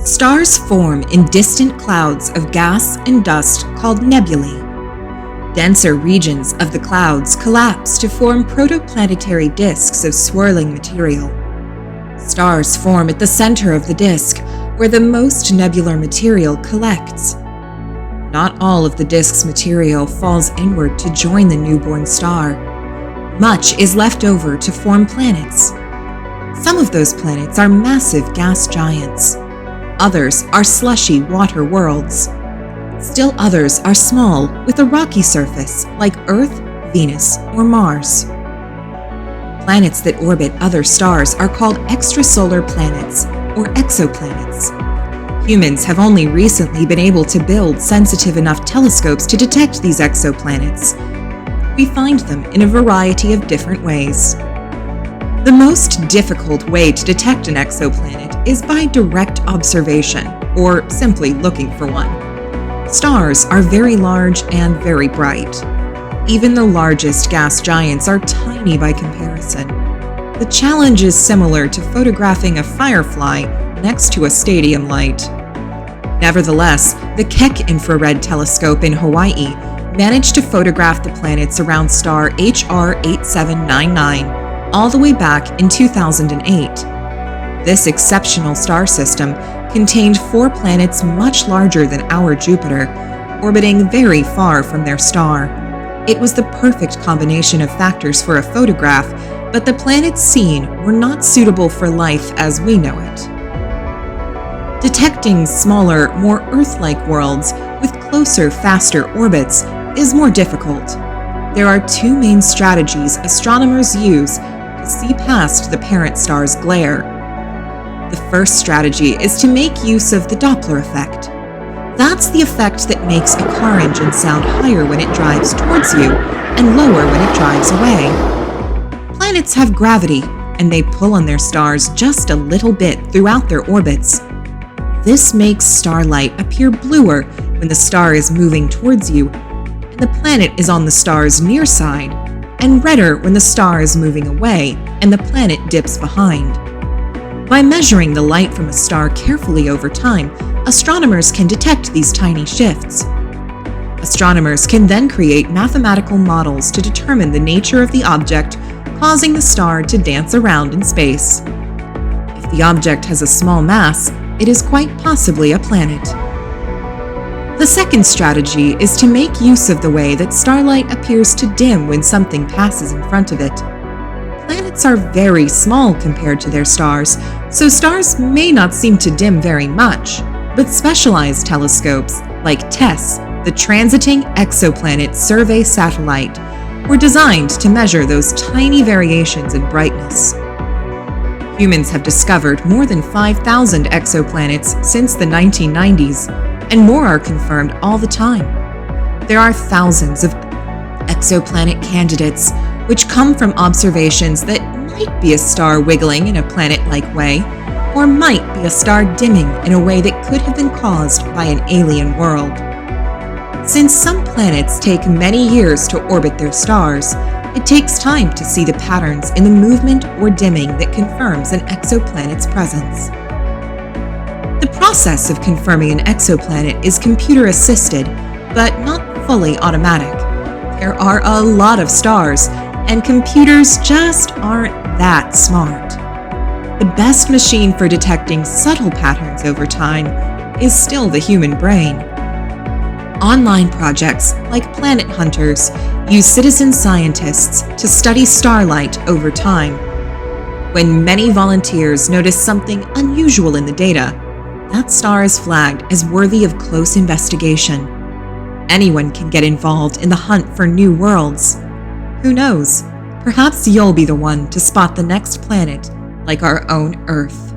Stars form in distant clouds of gas and dust called nebulae. Denser regions of the clouds collapse to form protoplanetary disks of swirling material. Stars form at the center of the disk, where the most nebular material collects. Not all of the disk's material falls inward to join the newborn star. Much is left over to form planets. Some of those planets are massive gas giants. Others are slushy water worlds. Still others are small, with a rocky surface, like Earth, Venus, or Mars. Planets that orbit other stars are called extrasolar planets, or exoplanets. Humans have only recently been able to build sensitive enough telescopes to detect these exoplanets. We find them in a variety of different ways. The most difficult way to detect an exoplanet is by direct observation, or simply looking for one. Stars are very large and very bright. Even the largest gas giants are tiny by comparison. The challenge is similar to photographing a firefly next to a stadium light. Nevertheless, the Keck Infrared Telescope in Hawaii managed to photograph the planets around star HR 8799 all the way back in 2008. This exceptional star system contained 4 planets much larger than our Jupiter, orbiting very far from their star. It was the perfect combination of factors for a photograph, but the planets seen were not suitable for life as we know it. Detecting smaller, more Earth-like worlds with closer, faster orbits is more difficult. There are 2 main strategies astronomers use to see past the parent star's glare. The first strategy is to make use of the Doppler effect. That's the effect that makes a car engine sound higher when it drives towards you and lower when it drives away. Planets have gravity, and they pull on their stars just a little bit throughout their orbits. This makes starlight appear bluer when the star is moving towards you, and the planet is on the star's near side, and redder when the star is moving away and the planet dips behind. By measuring the light from a star carefully over time, astronomers can detect these tiny shifts. Astronomers can then create mathematical models to determine the nature of the object causing the star to dance around in space. If the object has a small mass, it is quite possibly a planet. The second strategy is to make use of the way that starlight appears to dim when something passes in front of it. Planets are very small compared to their stars, so stars may not seem to dim very much, but specialized telescopes, like TESS, the Transiting Exoplanet Survey Satellite, were designed to measure those tiny variations in brightness. Humans have discovered more than 5,000 exoplanets since the 1990s, and more are confirmed all the time. There are thousands of exoplanet candidates, which come from observations that might be a star wiggling in a planet-like way, or might be a star dimming in a way that could have been caused by an alien world. Since some planets take many years to orbit their stars, it takes time to see the patterns in the movement or dimming that confirms an exoplanet's presence. The process of confirming an exoplanet is computer-assisted, but not fully automatic. There are a lot of stars, and computers just aren't that smart. The best machine for detecting subtle patterns over time is still the human brain. Online projects like Planet Hunters use citizen scientists to study starlight over time. When many volunteers notice something unusual in the data, that star is flagged as worthy of close investigation. Anyone can get involved in the hunt for new worlds. Who knows? Perhaps you'll be the one to spot the next planet like our own Earth.